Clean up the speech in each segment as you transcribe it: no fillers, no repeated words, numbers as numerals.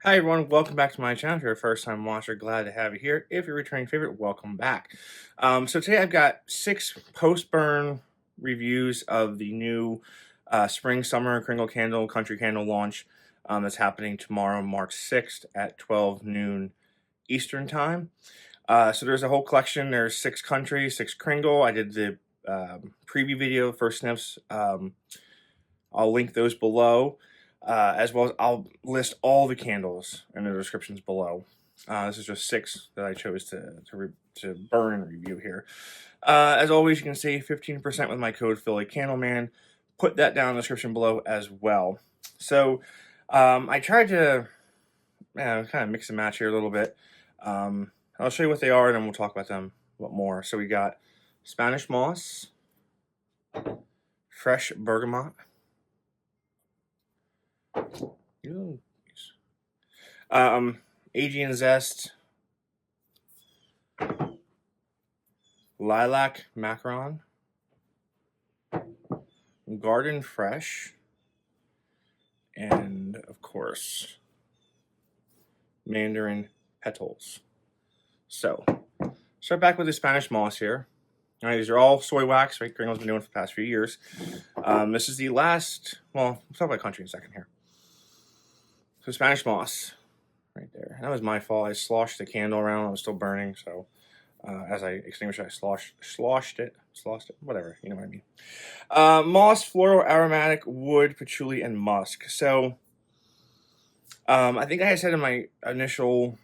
Hi everyone, welcome back to my channel. If you're a first time watcher, glad to have you here. If you're a returning favorite, welcome back. So today I've got 6 post-burn reviews of the new Spring Summer Kringle Candle Country Candle launch that's happening tomorrow, March 6th at 12 noon Eastern Time. So there's a whole collection. There's 6 countries, 6 Kringle. I did the preview video for sniffs. I'll link those below. As well as I'll list all the candles in the descriptions below. This is just 6 that I chose to burn and review here. As always, you can save 15% with my code phillycandleman. Put that down in the description below as well. So I tried to kind of mix and match here a little bit. I'll show you what they are, and then we'll talk about them a lot more. So we got Spanish Moss, Fresh Bergamot, Aegean Zest, Lilac Macaron, Garden Fresh, and of course, Mandarin Petals. So, start back with the Spanish Moss here. All right, these are all soy wax, right? Kringle's been doing it for the past few years. This is the last, well, we'll talk about country in a second here. So Spanish Moss, right there. That was my fault. I sloshed the candle around. I was still burning, so as I extinguished it, I sloshed it, whatever, you know what I mean. Moss, Floral, Aromatic, Wood, Patchouli, and Musk. So I think I had said in my initial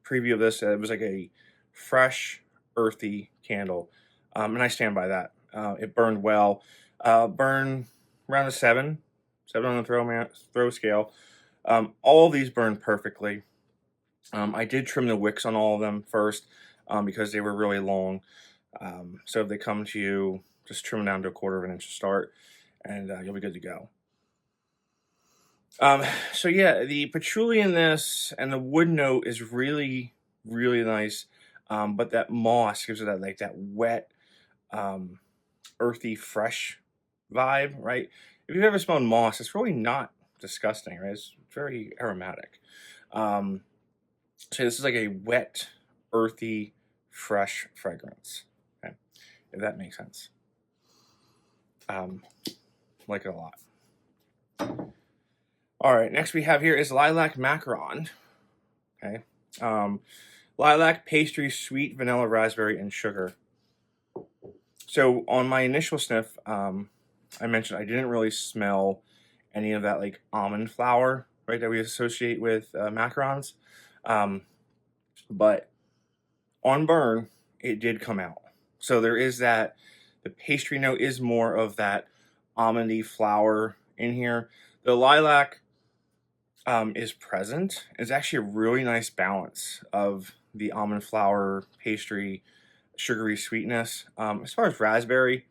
preview of this, it was like a fresh, earthy candle, and I stand by that. It burned well. Burn around a 7 on the throw scale. All of these burned perfectly. I did trim the wicks on all of them first because they were really long. So if they come to you, just trim them down to 1/4 of an inch to start, and you'll be good to go. So yeah, the patchouli in this and the wood note is really, really nice. But that moss gives it that that wet, earthy, fresh vibe, right? If you've ever smelled moss, it's really not disgusting, right? It's very aromatic. So this is like a wet, earthy, fresh fragrance. Okay, if that makes sense. Like it a lot. All right, next we have here is Lilac Macaron. Okay, lilac, pastry, sweet, vanilla, raspberry, and sugar. So on my initial sniff, I mentioned I didn't really smell any of that like almond flour, right, that we associate with macarons. But on burn, it did come out. So there is that, the pastry note is more of that almondy flour in here. The lilac is present. It's actually a really nice balance of the almond flour, pastry, sugary sweetness. As far as raspberry,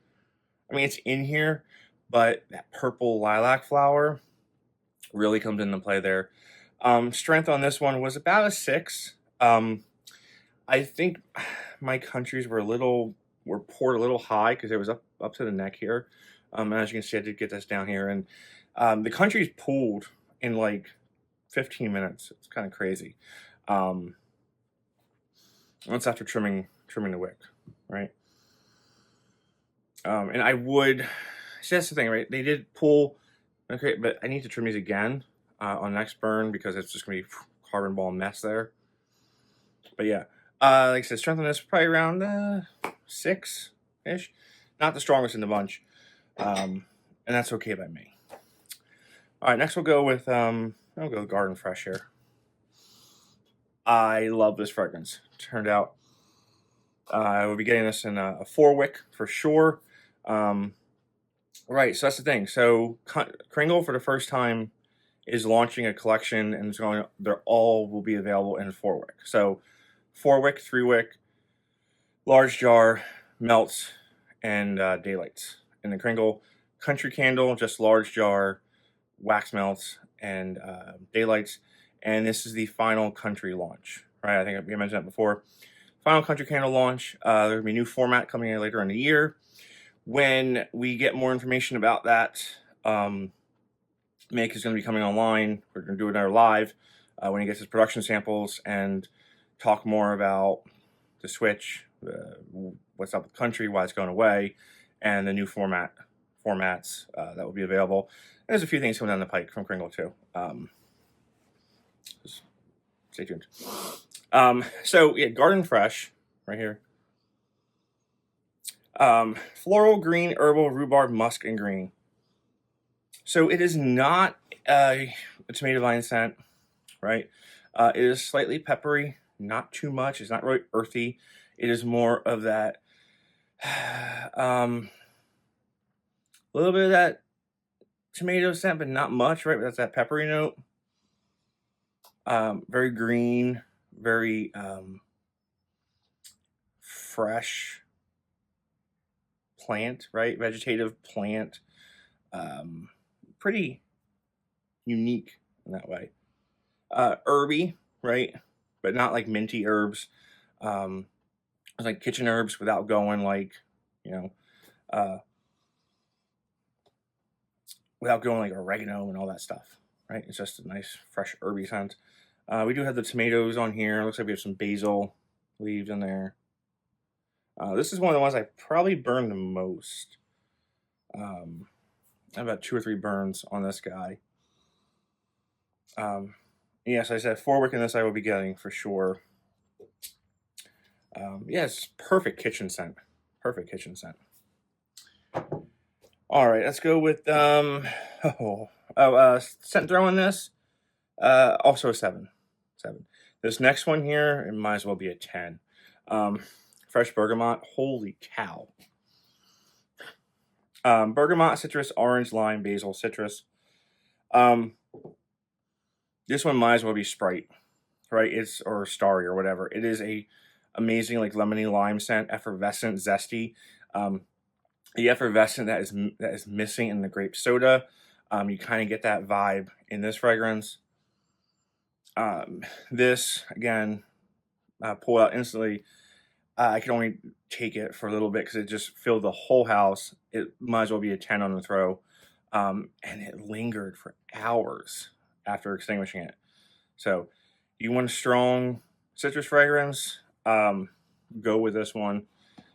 I mean, it's in here, but that purple lilac flower really comes into play there. Strength on this one was about a 6. I think my countries were poured a little high because it was up to the neck here. And as you can see, I did get this down here, and the countries pooled in like 15 minutes. It's kind of crazy. That's after trimming the wick, right? And I would, see, that's the thing, right? They did pull, okay, but I need to trim these again on next burn because it's just gonna be carbon ball mess there. But yeah, like I said, strength on this probably around 6-ish. Not the strongest in the bunch, and that's okay by me. All right, next we'll go with Garden Fresh here. I love this fragrance. Turned out I will be getting this in a 4-wick for sure. Right, so that's the thing. So Kringle for the first time is launching a collection, and they're all will be available in 4-wick. So 4-wick, 3-wick, large jar, melts, and daylights. In the Kringle Country Candle, just large jar, wax melts, and daylights. And this is the final country launch, right? I think we mentioned that before. Final country candle launch. There'll be a new format coming in later in the year. When we get more information about that, Make is going to be coming online. We're going to do another live when he gets his production samples and talk more about the switch, what's up with country, why it's going away, and the new formats that will be available. And there's a few things coming down the pike from Kringle too. Just stay tuned. So yeah, Garden Fresh right here. Floral, green, herbal, rhubarb, musk, and green. So it is not a tomato vine scent, right? It is slightly peppery, not too much. It's not really earthy. It is more of that, a little bit of that tomato scent, but not much, right? That's that peppery note. Very green, very fresh plant, right? Vegetative plant. Pretty unique in that way. Herby, right? But not like minty herbs. Like kitchen herbs without going like, without going like oregano and all that stuff, right? It's just a nice fresh herby scent. We do have the tomatoes on here. Looks like we have some basil leaves in there. This is one of the ones I probably burned the most. I have about 2 or 3 burns on this guy. Yes, I said 4 wick in this I will be getting for sure. Yeah, it's perfect kitchen scent. Perfect kitchen scent. All right, let's go with scent throw on this. Also a 7. This next one here, it might as well be a 10. Fresh bergamot. Holy cow. Bergamot, citrus, orange, lime, basil, citrus. This one might as well be Sprite, right? Or Starry or whatever. It is a amazing like lemony lime scent, effervescent, zesty. The effervescent that is missing in the grape soda. You kind of get that vibe in this fragrance. This again, pull out instantly. I could only take it for a little bit because it just filled the whole house. It might as well be a 10 on the throw. And it lingered for hours after extinguishing it. So you want a strong citrus fragrance, go with this one.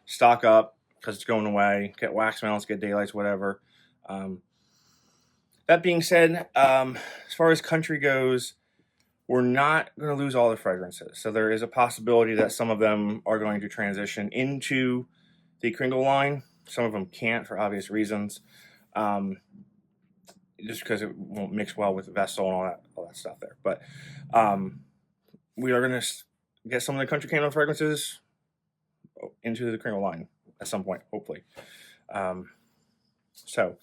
Stock up because it's going away. Get wax melons, get daylights, whatever. That being said, as far as country goes, we're not going to lose all the fragrances. So there is a possibility that some of them are going to transition into the Kringle line. Some of them can't for obvious reasons. Just because it won't mix well with the vessel and all that stuff there. But we are going to get some of the country candle fragrances into the Kringle line at some point, hopefully. So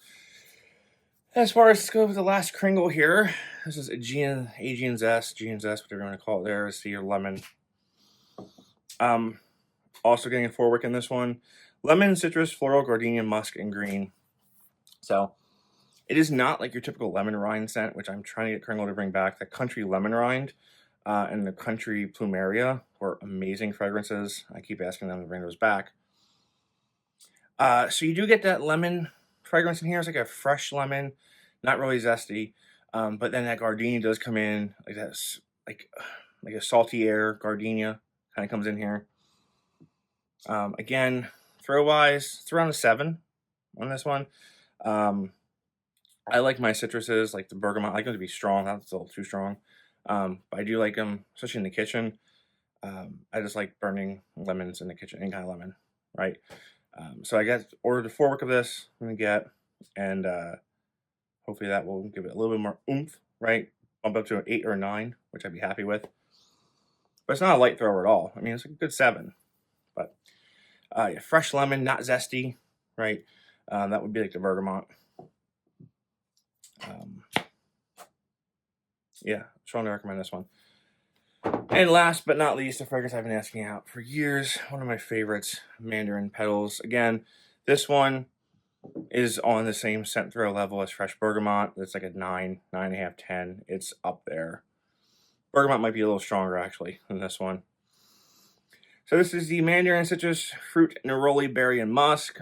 as far as let's go with the last Kringle here, this is Aegean Zest, whatever you want to call it there. Is your lemon. Also getting a 4 wick in this one. Lemon, citrus, floral, gardenia, musk, and green. So it is not like your typical lemon rind scent, which I'm trying to get Kringle to bring back. The country lemon rind and the country plumeria were amazing fragrances. I keep asking them to bring those back. So you do get that lemon fragrance in here. It's like a fresh lemon, not really zesty. But then that gardenia does come in like that's like a salty air gardenia kind of comes in here. Again, throw wise, it's around a 7 on this one. I like my citruses, like the bergamot. I like them to be strong. That's a little too strong. But I do like them, especially in the kitchen. I just like burning lemons in the kitchen, any kind of lemon, right? So I ordered a 4 wick of this. I'm gonna get, and hopefully that will give it a little bit more oomph, right? Bump up to an 8 or a 9, which I'd be happy with. But it's not a light thrower at all. I mean, it's a good 7. But yeah, fresh lemon, not zesty, right? That would be like the bergamot. Yeah, strongly recommend this one. And last but not least, a fragrance I've been asking out for years, one of my favorites, Mandarin Petals. Again, this one is on the same scent throw level as fresh bergamot. It's like a 9, 9.5, 10. It's up there. Bergamot might be a little stronger actually than this one. So this is the Mandarin Citrus, Fruit, Neroli, Berry, and Musk.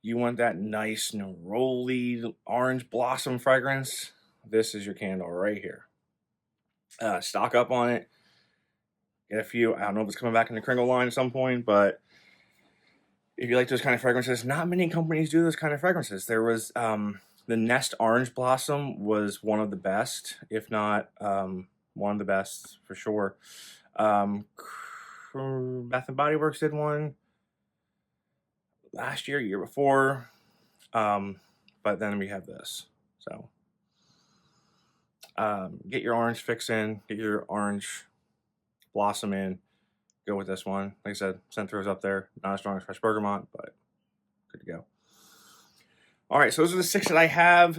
You want that nice neroli orange blossom fragrance, this is your candle right here. Stock up on it. Get a few. I don't know if it's coming back in the Kringle line at some point, but if you like those kind of fragrances, not many companies do those kind of fragrances. There was the Nest Orange Blossom was one of the best, if not one of the best for sure. Bath and Body Works did one last year, year before, but then we have this. So get your orange fix in, get your orange blossom in, go with this one. Like I said, Centro's up there, not as strong as Fresh Bergamot, but good to go. All right, so those are the 6 that I have.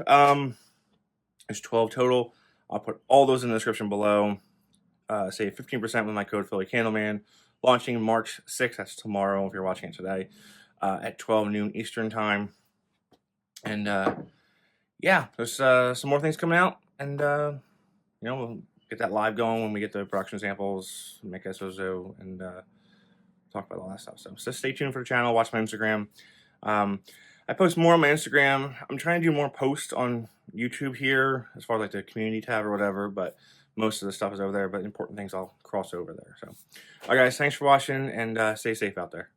There's 12 total. I'll put all those in the description below. Save 15% with my code phillycandleman. Launching March 6th, that's tomorrow if you're watching it today, at 12 noon Eastern time. And yeah, there's some more things coming out, and you know, we'll get that live going when we get the production samples, make SOZO, and talk about all that stuff. So stay tuned for the channel, watch my Instagram. I post more on my Instagram. I'm trying to do more posts on YouTube here, as far as like the community tab or whatever, but most of the stuff is over there, but important things I'll cross over there. So, all right guys, thanks for watching, and stay safe out there.